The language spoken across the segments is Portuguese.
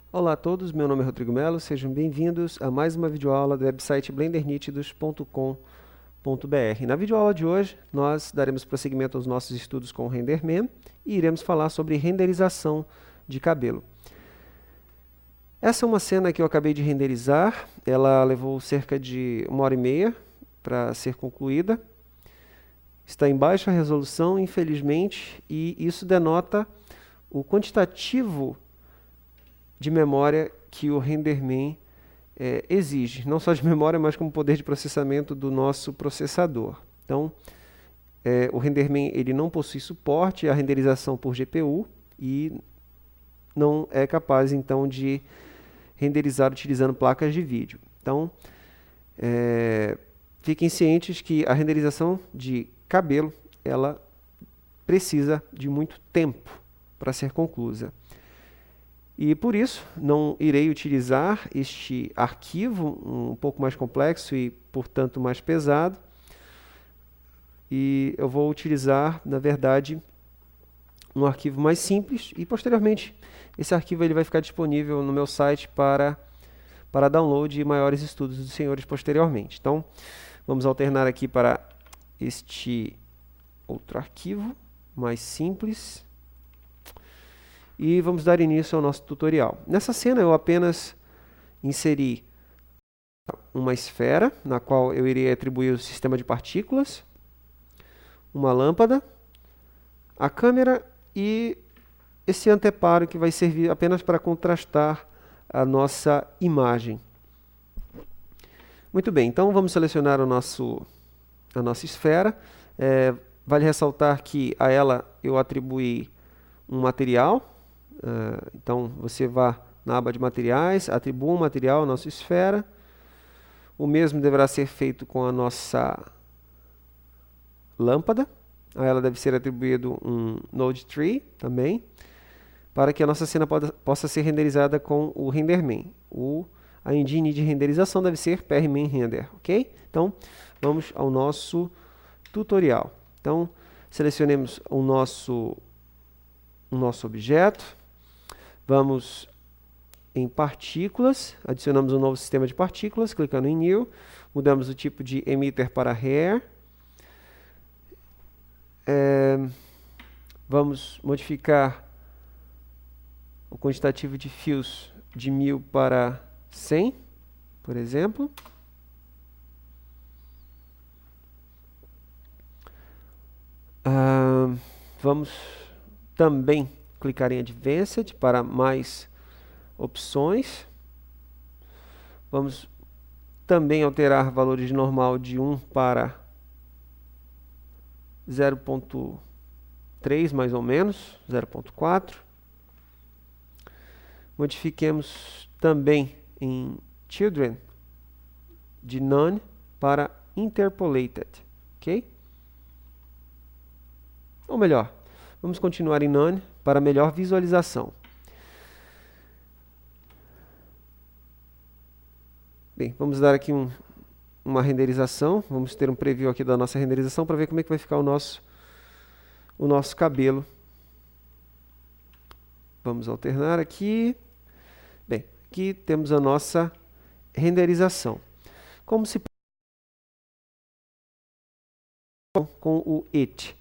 Olá a todos, meu nome é Rodrigo Melo, sejam bem-vindos a mais uma videoaula do website blendernítidos.com.br. Na videoaula de hoje, nós daremos prosseguimento aos nossos estudos com o RenderMan e iremos falar sobre renderização de cabelo. Essa é uma cena que eu acabei de renderizar, ela levou cerca de 1h30 para ser concluída. Está em baixa resolução, infelizmente, e isso denota o quantitativo de memória que o RenderMan exige, não só de memória, mas como poder de processamento do nosso processador. Então, o RenderMan ele não possui suporte à renderização por GPU e não é capaz, então, de renderizar utilizando placas de vídeo. Então, fiquem cientes que a renderização de cabelo, ela precisa de muito tempo para ser conclusa. E por isso, não irei utilizar este arquivo um pouco mais complexo e, portanto, mais pesado. E eu vou utilizar, na verdade, um arquivo mais simples e, posteriormente, esse arquivo ele vai ficar disponível no meu site para download e maiores estudos dos senhores posteriormente. Então, vamos alternar aqui para este outro arquivo mais simples. E vamos dar início ao nosso tutorial. Nessa cena eu apenas inseri uma esfera, na qual eu irei atribuir o sistema de partículas, uma lâmpada, a câmera e esse anteparo que vai servir apenas para contrastar a nossa imagem. Muito bem, então vamos selecionar a nossa esfera. Vale ressaltar que a ela eu atribuí um material. Então, você vai na aba de materiais, atribua um material à nossa esfera. O mesmo deverá ser feito com a nossa lâmpada. A ela deve ser atribuído um Node Tree também, para que a nossa cena possa ser renderizada com o RenderMan. A engine de renderização deve ser PRMan Render, ok? Então, vamos ao nosso tutorial. Então, selecionemos o nosso objeto. Vamos em partículas, adicionamos um novo sistema de partículas, clicando em New, mudamos o tipo de emitter para Hair. Vamos modificar o quantitativo de fios de 1000 para 100, por exemplo. Vamos também clicar em Advanced para mais opções. Vamos também alterar valores de normal de 1 para 0.3 mais ou menos, 0.4. Modifiquemos também em Children de None para Interpolated, ok? Ou melhor, vamos continuar em None para melhor visualização. Bem, vamos dar aqui uma renderização. Vamos ter um preview aqui da nossa renderização para ver como é que vai ficar o nosso cabelo. Vamos alternar aqui. Bem, aqui temos a nossa renderização. Como se com o It.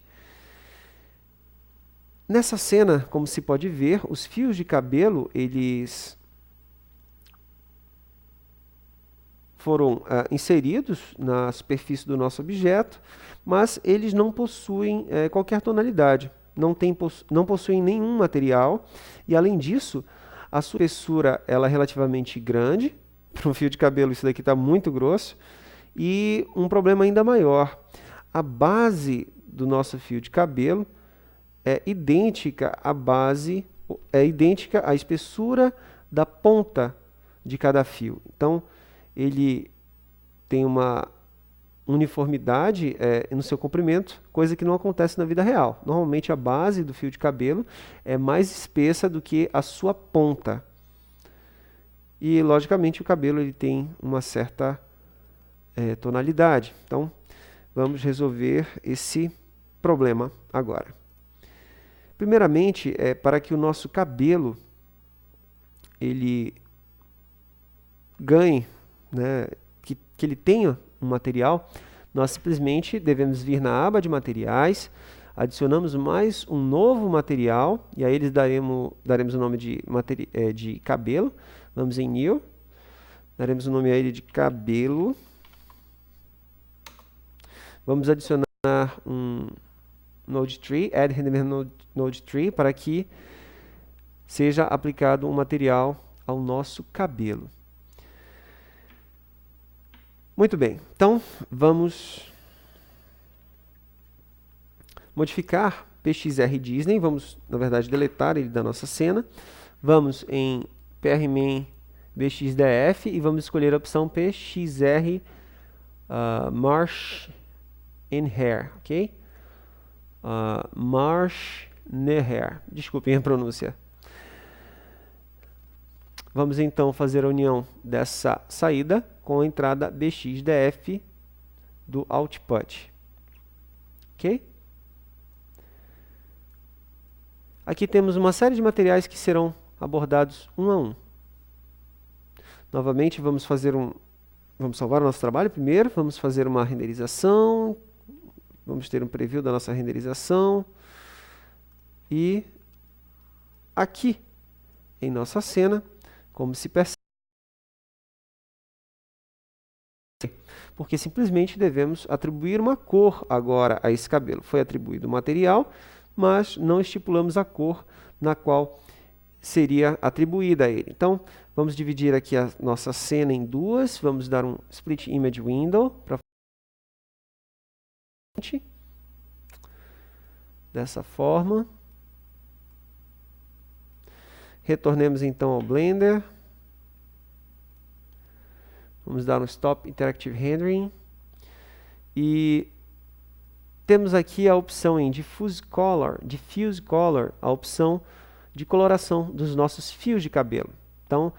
Nessa cena, como se pode ver, os fios de cabelo, eles foram inseridos na superfície do nosso objeto, mas eles não possuem qualquer tonalidade, não possuem nenhum material, e além disso, a sua espessura ela é relativamente grande. Para um fio de cabelo isso daqui está muito grosso, e um problema ainda maior, a base do nosso fio de cabelo é idêntica à espessura da ponta de cada fio. Então, ele tem uma uniformidade no seu comprimento, coisa que não acontece na vida real. Normalmente, a base do fio de cabelo é mais espessa do que a sua ponta. E, logicamente, o cabelo ele tem uma certa tonalidade. Então, vamos resolver esse problema agora. Primeiramente, para que o nosso cabelo ele ganhe, né, que ele tenha um material, nós simplesmente devemos vir na aba de materiais, adicionamos mais um novo material, e aí eles daremos o nome de cabelo. Vamos em New, daremos o nome a ele de cabelo. Vamos adicionar um Node Tree, Add Render Node Tree, para que seja aplicado um material ao nosso cabelo. Muito bem, então vamos modificar PXR Disney, vamos, na verdade, deletar ele da nossa cena. Vamos em PRMan BXDF e vamos escolher a opção PXR Marsh in Hair, ok? Marsh in Hair, desculpem a pronúncia. Vamos então fazer a união dessa saída com a entrada BXDF do output, ok? Aqui temos uma série de materiais que serão abordados um a um. Novamente, vamos salvar o nosso trabalho primeiro, vamos fazer uma renderização, vamos ter um preview da nossa renderização, e aqui em nossa cena, como se percebe, porque simplesmente devemos atribuir uma cor agora a esse cabelo. Foi atribuído o material, mas não estipulamos a cor na qual seria atribuída a ele. Então, vamos dividir aqui a nossa cena em duas, vamos dar um Split Image Window para dessa forma. Retornemos então ao Blender. Vamos dar um Stop Interactive Rendering. E temos aqui a opção em Diffuse Color, a opção de coloração dos nossos fios de cabelo. Então,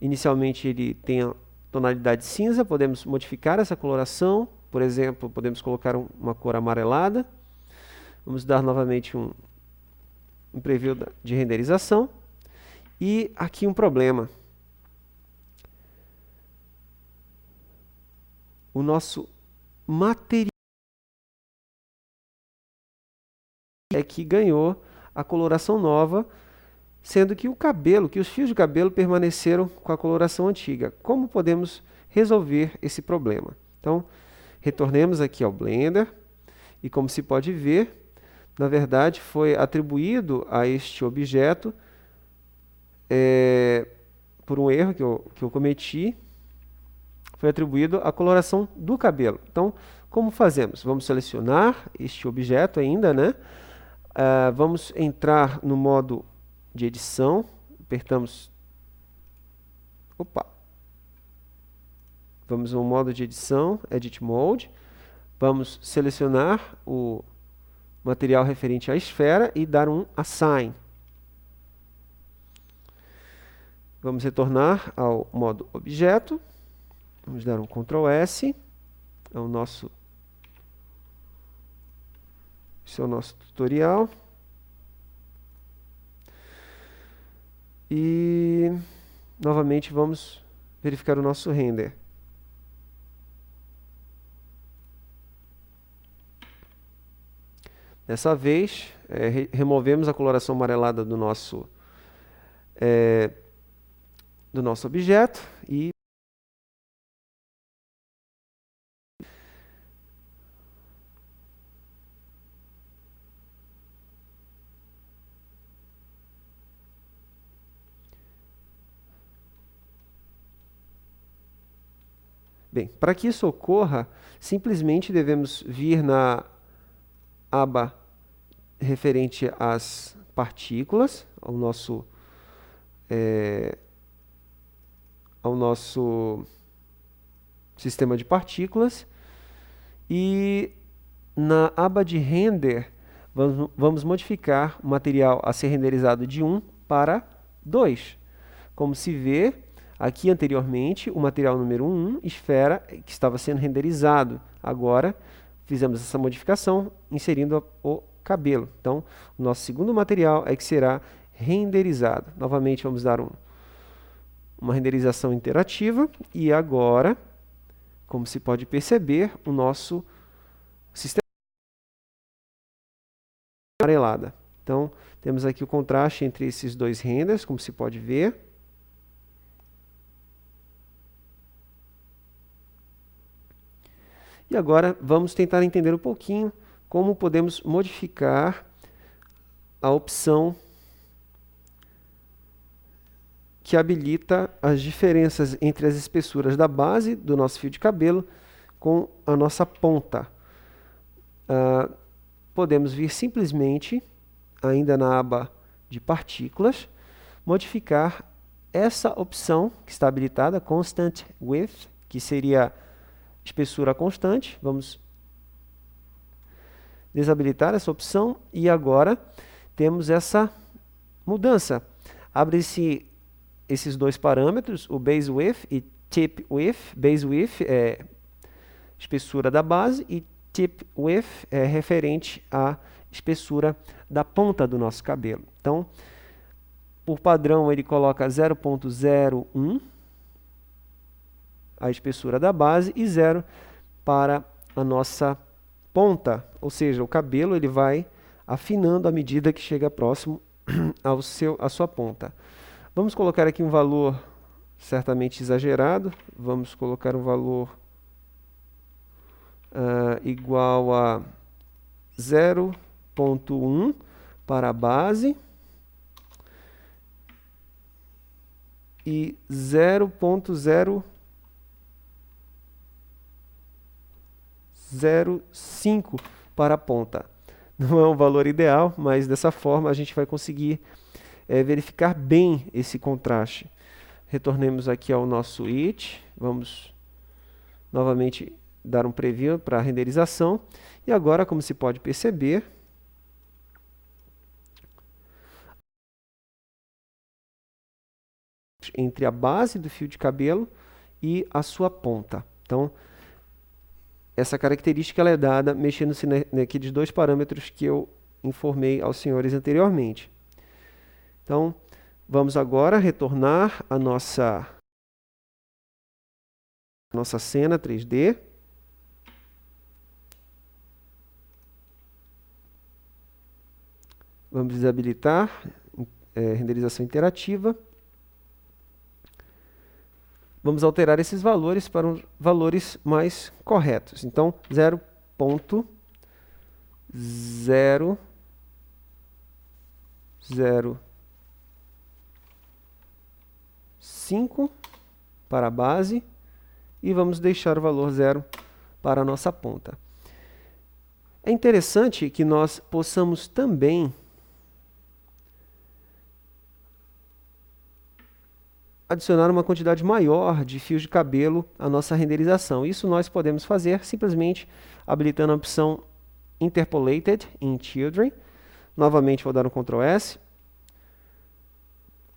inicialmente ele tem a tonalidade cinza, podemos modificar essa coloração. Por exemplo, podemos colocar uma cor amarelada. Vamos dar novamente um preview de renderização. E aqui um problema. O nosso material é que ganhou a coloração nova, sendo que os fios de cabelo permaneceram com a coloração antiga. Como podemos resolver esse problema? Então, retornemos aqui ao Blender, e como se pode ver, na verdade foi atribuído a este objeto, por um erro que eu cometi, foi atribuído a coloração do cabelo. Então, como fazemos? Vamos selecionar este objeto ainda, né? Vamos entrar no modo de edição, apertamos, vamos no modo de edição, Edit Mode, vamos selecionar o material referente à esfera e dar um Assign. Vamos retornar ao modo objeto, vamos dar um Ctrl S, esse é o nosso tutorial. E novamente vamos verificar o nosso render. Dessa vez, removemos a coloração amarelada do nosso objeto e bem, para que isso ocorra, simplesmente devemos vir na aba referente às partículas, ao nosso sistema de partículas, e na aba de render vamos modificar o material a ser renderizado de 1 para 2. Como se vê aqui anteriormente, o material número 1, esfera, que estava sendo renderizado. Agora fizemos essa modificação inserindo o cabelo. Então, o nosso segundo material é que será renderizado. Novamente vamos dar um uma renderização interativa e agora, como se pode perceber, o nosso sistema amarelada. Então, temos aqui o contraste entre esses dois renders, como se pode ver. E agora vamos tentar entender um pouquinho como podemos modificar a opção que habilita as diferenças entre as espessuras da base do nosso fio de cabelo com a nossa ponta. Podemos vir simplesmente, ainda na aba de partículas, modificar essa opção que está habilitada, Constant Width, que seria espessura constante. Vamos desabilitar essa opção e agora temos essa mudança. Abre-se esses dois parâmetros, o Base Width e Tip Width. Base Width é espessura da base e Tip Width é referente à espessura da ponta do nosso cabelo. Então, por padrão, ele coloca 0.01 a espessura da base e 0 para a nossa ponta, ou seja, o cabelo ele vai afinando à medida que chega próximo à sua ponta. Vamos colocar aqui um valor certamente exagerado, vamos colocar um valor igual a 0.1 para a base e 0.005 para a ponta. Não é um valor ideal, mas dessa forma a gente vai conseguir verificar bem esse contraste. Retornemos aqui ao nosso it, vamos novamente dar um preview para a renderização. E agora, como se pode perceber, entre a base do fio de cabelo e a sua ponta. Então, essa característica ela é dada mexendo-se naqueles dois parâmetros que eu informei aos senhores anteriormente. Então, vamos agora retornar a nossa cena 3D. Vamos desabilitar renderização interativa. Vamos alterar esses valores para os valores mais corretos. Então, 0.005 para a base e vamos deixar o valor 0 para a nossa ponta. É interessante que nós possamos também adicionar uma quantidade maior de fios de cabelo à nossa renderização. Isso nós podemos fazer simplesmente habilitando a opção Interpolated in Children. Novamente vou dar um Ctrl S,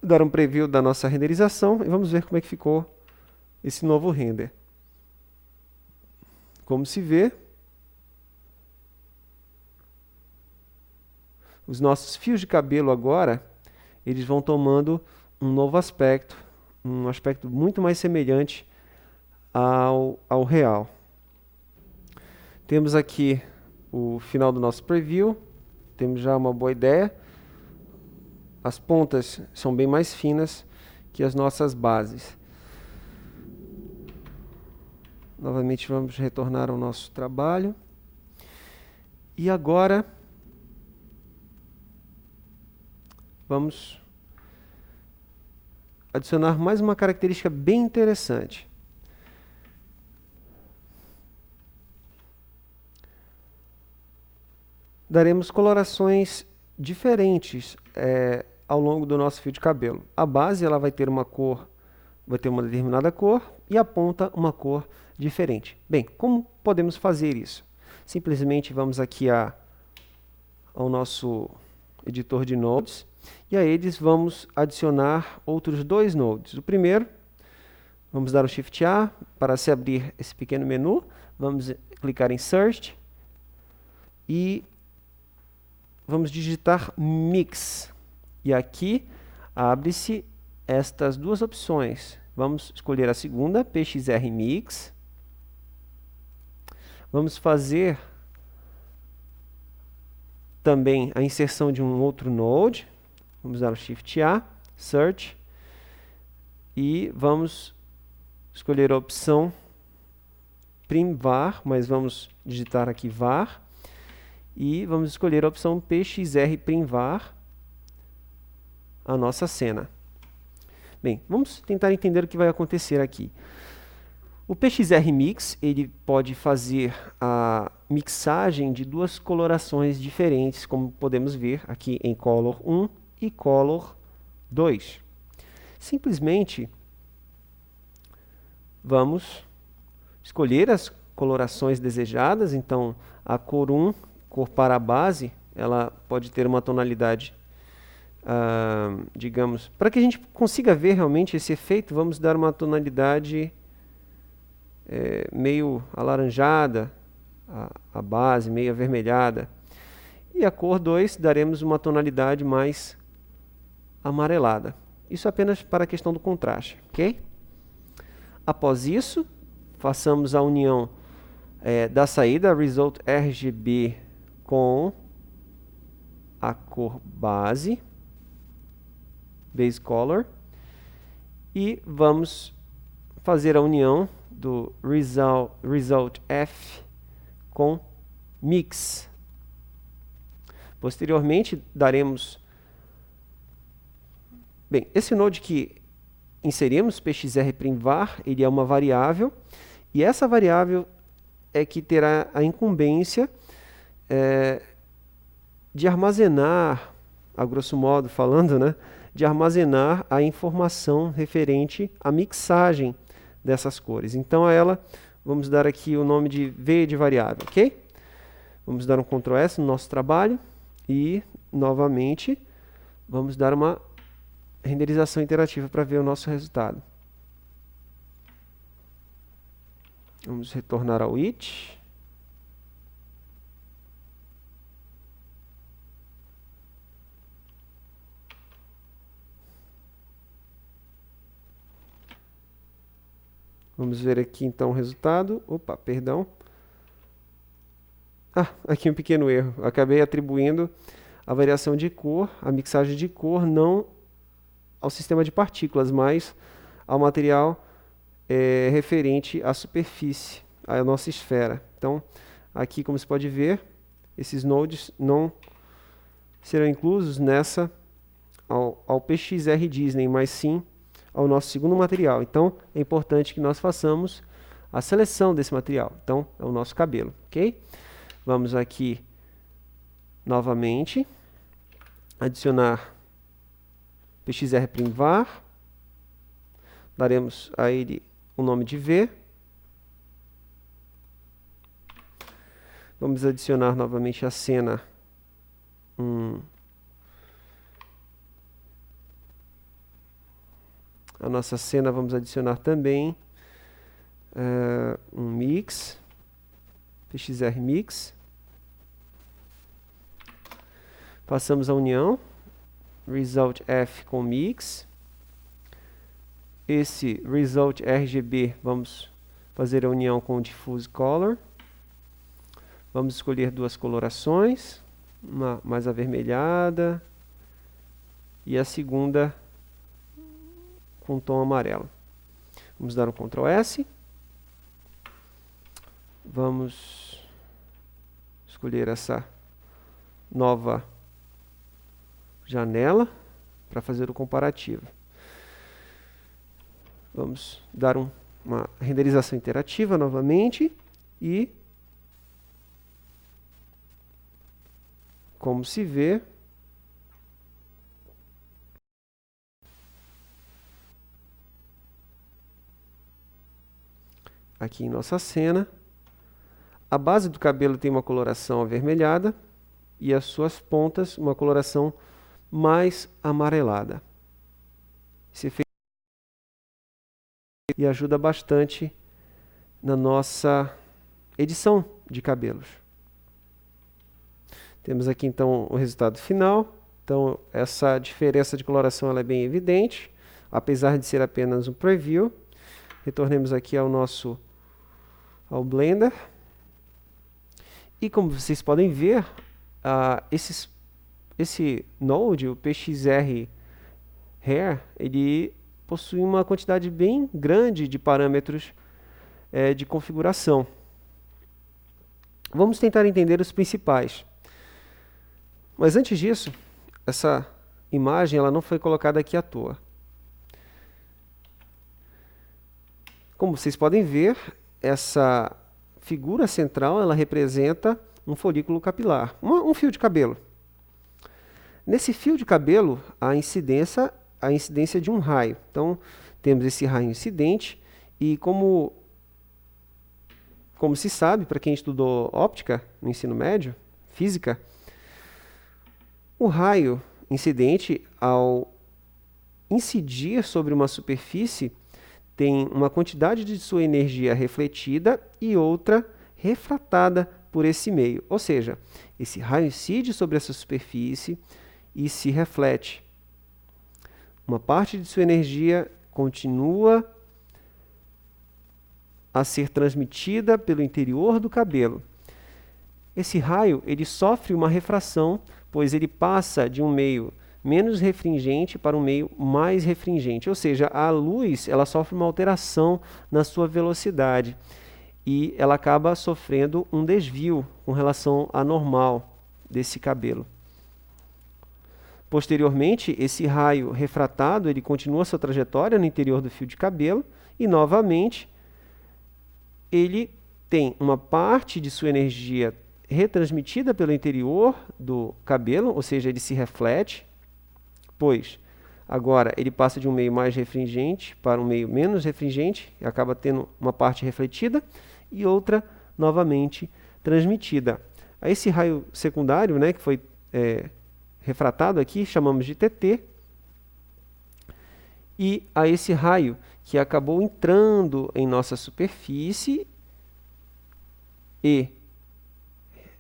dar um preview da nossa renderização e vamos ver como é que ficou esse novo render. Como se vê, os nossos fios de cabelo agora, eles vão tomando um novo aspecto, um aspecto muito mais semelhante ao real. Temos aqui o final do nosso preview, temos já uma boa ideia. As pontas são bem mais finas que as nossas bases. Novamente vamos retornar ao nosso trabalho. E agora vamos adicionar mais uma característica bem interessante. Daremos colorações diferentes ao longo do nosso fio de cabelo. A base ela vai ter uma cor, vai ter uma determinada cor e a ponta uma cor diferente. Bem, como podemos fazer isso? Simplesmente vamos aqui ao nosso editor de nodes e a eles vamos adicionar outros dois nodes. O primeiro, vamos dar um Shift A para se abrir esse pequeno menu. Vamos clicar em Search e vamos digitar Mix. E aqui abre-se estas duas opções. Vamos escolher a segunda, PXR Mix. Vamos fazer também a inserção de um outro node. Vamos dar o Shift A, Search, e vamos escolher a opção primvar, mas vamos digitar aqui var, e vamos escolher a opção PXR primvar a nossa cena. Bem, vamos tentar entender o que vai acontecer aqui. O PXR Mix, ele pode fazer a mixagem de duas colorações diferentes, como podemos ver aqui em Color 1 e Color 2. Simplesmente vamos escolher as colorações desejadas. Então, a cor 1, cor para a base, ela pode ter uma tonalidade, digamos, para que a gente consiga ver realmente esse efeito, vamos dar uma tonalidade meio alaranjada, a base meio avermelhada. E a cor 2 daremos uma tonalidade mais amarelada. Isso apenas para a questão do contraste, ok? Após isso, façamos a união da saída Result RGB com a cor base Color, e vamos fazer a união do Result F com Mix. Posteriormente, daremos... Bem, esse node que inserimos, PXR primvar, ele é uma variável, e essa variável é que terá a incumbência de armazenar, a grosso modo falando, né, de armazenar a informação referente à mixagem dessas cores. Então, a ela, vamos dar aqui o nome de V de variável, ok? Vamos dar um Ctrl S no nosso trabalho e, novamente, vamos dar uma renderização interativa para ver o nosso resultado. Vamos retornar ao it. Vamos ver aqui então o resultado. Opa, perdão. Aqui um pequeno erro. Eu acabei atribuindo a variação de cor, a mixagem de cor, não ao sistema de partículas, mas ao material referente à superfície, à nossa esfera. Então, aqui, como você pode ver, esses nodes não serão inclusos ao PXR Disney, mas sim ao nosso segundo material. Então, é importante que nós façamos a seleção desse material. Então, é o nosso cabelo, ok? Vamos aqui, novamente, adicionar PXR primvar. Daremos a ele o nome de V. Vamos adicionar novamente a cena a nossa cena, vamos adicionar também um mix, PXR Mix. Passamos a união, Result F com Mix. Esse Result RGB, vamos fazer a união com o Diffuse Color. Vamos escolher duas colorações, uma mais avermelhada e a segunda com tom amarelo. Vamos dar um Ctrl S. Vamos escolher essa nova janela para fazer o comparativo. Vamos dar uma renderização interativa novamente e, como se vê, aqui em nossa cena, a base do cabelo tem uma coloração avermelhada e as suas pontas uma coloração mais amarelada. Esse efeito e ajuda bastante na nossa edição de cabelos. Temos aqui então o resultado final. Então essa diferença de coloração ela é bem evidente. apesar de ser apenas um preview. Retornemos aqui ao Blender. E como vocês podem ver, esse Node, o PXR Hair, ele possui uma quantidade bem grande de parâmetros de configuração. Vamos tentar entender os principais. Mas antes disso, essa imagem ela não foi colocada aqui à toa. Como vocês podem ver, essa figura central ela representa um folículo capilar, um fio de cabelo. Nesse fio de cabelo, há a incidência de um raio. Então, temos esse raio incidente e como se sabe, para quem estudou óptica no ensino médio, física, o raio incidente, ao incidir sobre uma superfície, tem uma quantidade de sua energia refletida e outra refratada por esse meio. Ou seja, esse raio incide sobre essa superfície e se reflete. Uma parte de sua energia continua a ser transmitida pelo interior do cabelo. Esse raio ele sofre uma refração, pois ele passa de um meio menos refringente para um meio mais refringente, ou seja, a luz ela sofre uma alteração na sua velocidade e ela acaba sofrendo um desvio com relação à normal desse cabelo. Posteriormente, esse raio refratado ele continua sua trajetória no interior do fio de cabelo e novamente ele tem uma parte de sua energia retransmitida pelo interior do cabelo, ou seja, ele se reflete, pois agora ele passa de um meio mais refringente para um meio menos refringente, e acaba tendo uma parte refletida e outra novamente transmitida. A esse raio secundário, né, que foi refratado aqui, chamamos de TT, e a esse raio que acabou entrando em nossa superfície e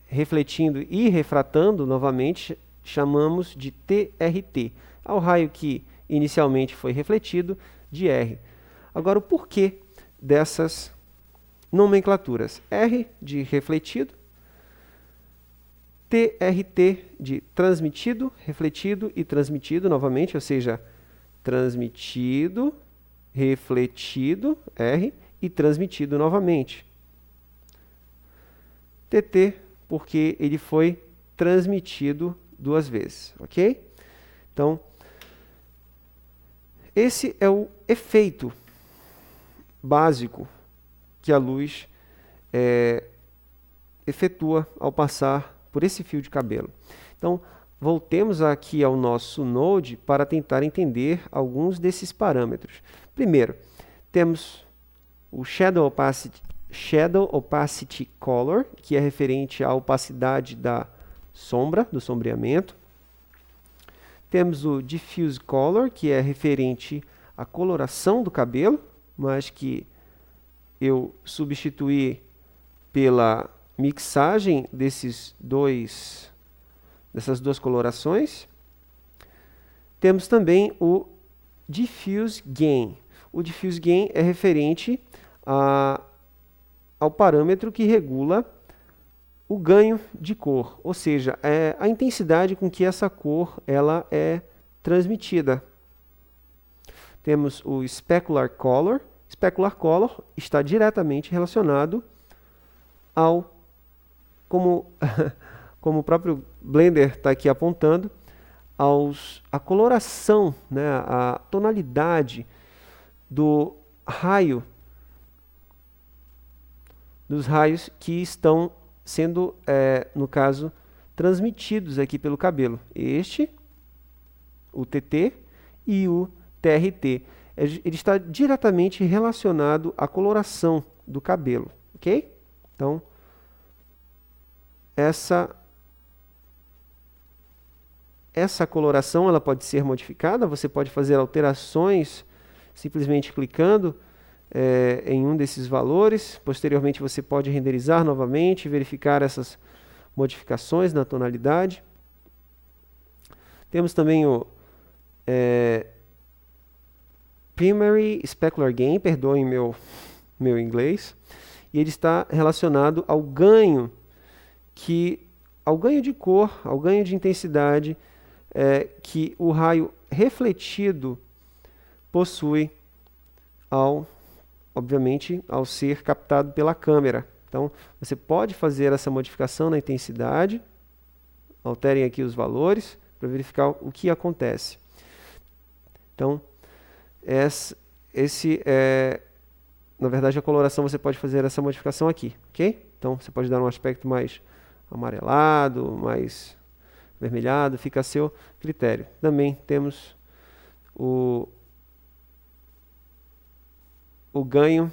refletindo e refratando novamente, chamamos de TRT. Ao raio que inicialmente foi refletido, de R. Agora, o porquê dessas nomenclaturas? R de refletido, TRT de transmitido, refletido e transmitido novamente, ou seja, transmitido, refletido, R, e transmitido novamente. TT, porque ele foi transmitido duas vezes, ok? Então, esse é o efeito básico que a luz efetua ao passar por esse fio de cabelo. Então, voltemos aqui ao nosso Node para tentar entender alguns desses parâmetros. Primeiro, temos o Shadow Opacity Color, que é referente à opacidade da sombra, do sombreamento. Temos o Diffuse Color, que é referente à coloração do cabelo, mas que eu substituí pela mixagem dessas duas colorações. Temos também o Diffuse Gain. O Diffuse Gain é referente ao parâmetro que regula o ganho de cor, ou seja, a intensidade com que essa cor ela é transmitida. Temos o Specular Color. Specular Color está diretamente relacionado ao, como o próprio Blender está aqui apontando, a coloração, né, a tonalidade do raio, dos raios que estão sendo, no caso, transmitidos aqui pelo cabelo. Este, o TT e o TRT. Ele está diretamente relacionado à coloração do cabelo, ok? Então, essa coloração ela pode ser modificada, você pode fazer alterações simplesmente clicando em um desses valores. Posteriormente você pode renderizar novamente, verificar essas modificações na tonalidade. Temos também Primary Specular Gain, perdoem meu inglês, e ele está relacionado ao ganho de cor, ao ganho de intensidade que o raio refletido possui obviamente, ao ser captado pela câmera. Então, você pode fazer essa modificação na intensidade, alterem aqui os valores para verificar o que acontece. Então, na verdade, a coloração você pode fazer essa modificação aqui, ok? Então, você pode dar um aspecto mais amarelado, mais avermelhado, fica a seu critério. Também temos o ganho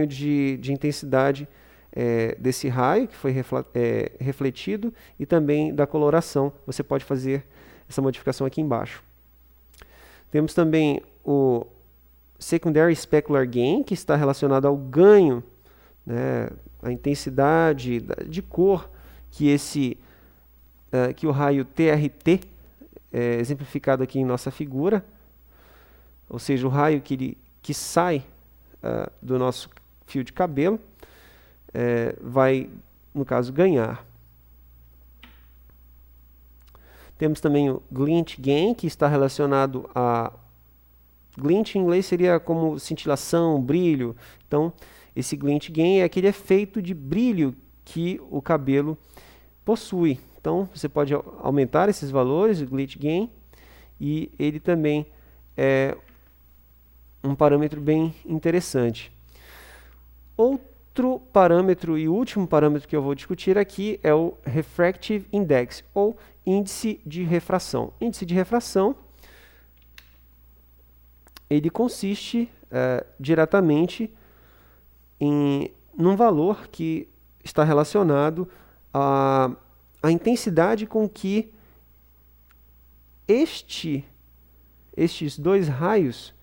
de intensidade desse raio que foi refletido e também da coloração. Você pode fazer essa modificação aqui embaixo. Temos também o Secondary Specular Gain, que está relacionado ao ganho, né, a intensidade de cor que o raio TRT, exemplificado aqui em nossa figura, ou seja, o raio que sai do nosso fio de cabelo, vai, no caso, ganhar. Temos também o Glint Gain, que está relacionado a... Glint em inglês seria como cintilação, brilho. Então, esse Glint Gain é aquele efeito de brilho que o cabelo possui. Então, você pode aumentar esses valores, o Glint Gain, e ele também é um parâmetro bem interessante. Outro parâmetro e último parâmetro que eu vou discutir aqui é o Refractive Index, ou índice de refração. Índice de refração, ele consiste diretamente num valor que está relacionado à intensidade com que estes dois raios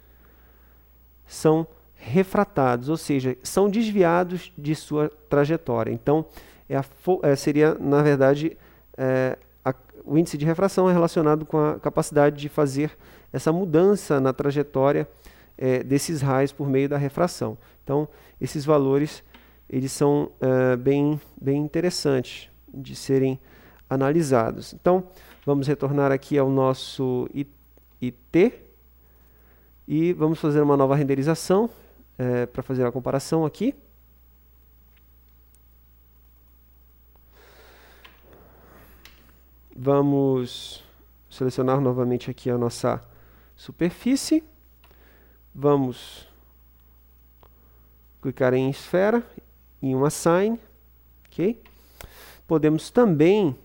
são refratados, ou seja, são desviados de sua trajetória. Então, seria, na verdade, o índice de refração é relacionado com a capacidade de fazer essa mudança na trajetória desses raios por meio da refração. Então, esses valores eles são bem interessantes de serem analisados. Então, vamos retornar aqui ao nosso IT e vamos fazer uma nova renderização para fazer a comparação aqui. Vamos selecionar novamente aqui a nossa superfície. Vamos clicar em esfera, em uma Assign. Okay? Podemos também,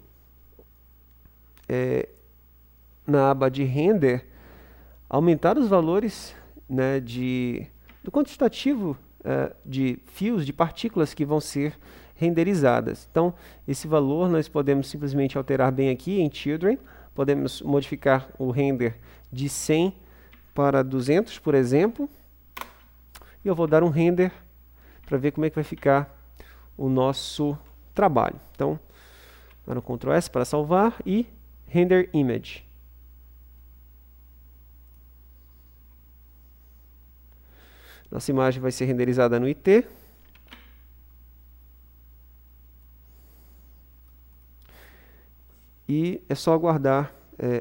na aba de Render, aumentar os valores, né, do quantitativo de fios, de partículas que vão ser renderizadas. Então, esse valor nós podemos simplesmente alterar bem aqui em Children. Podemos modificar o render de 100 para 200, por exemplo. E eu vou dar um render para ver como é que vai ficar o nosso trabalho. Então, dar um Ctrl S para salvar e Render Image. Nossa imagem vai ser renderizada no IT. E é só aguardar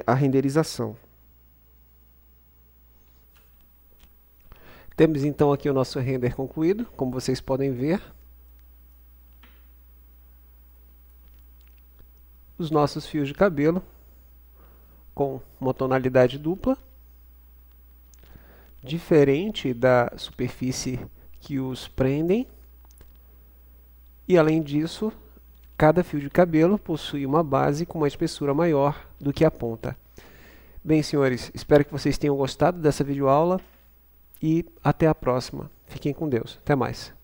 a renderização. Temos então aqui o nosso render concluído, como vocês podem ver. Os nossos fios de cabelo com uma tonalidade dupla, diferente da superfície que os prendem. E além disso, cada fio de cabelo possui uma base com uma espessura maior do que a ponta. Bem, senhores, espero que vocês tenham gostado dessa videoaula e até a próxima. Fiquem com Deus. Até mais.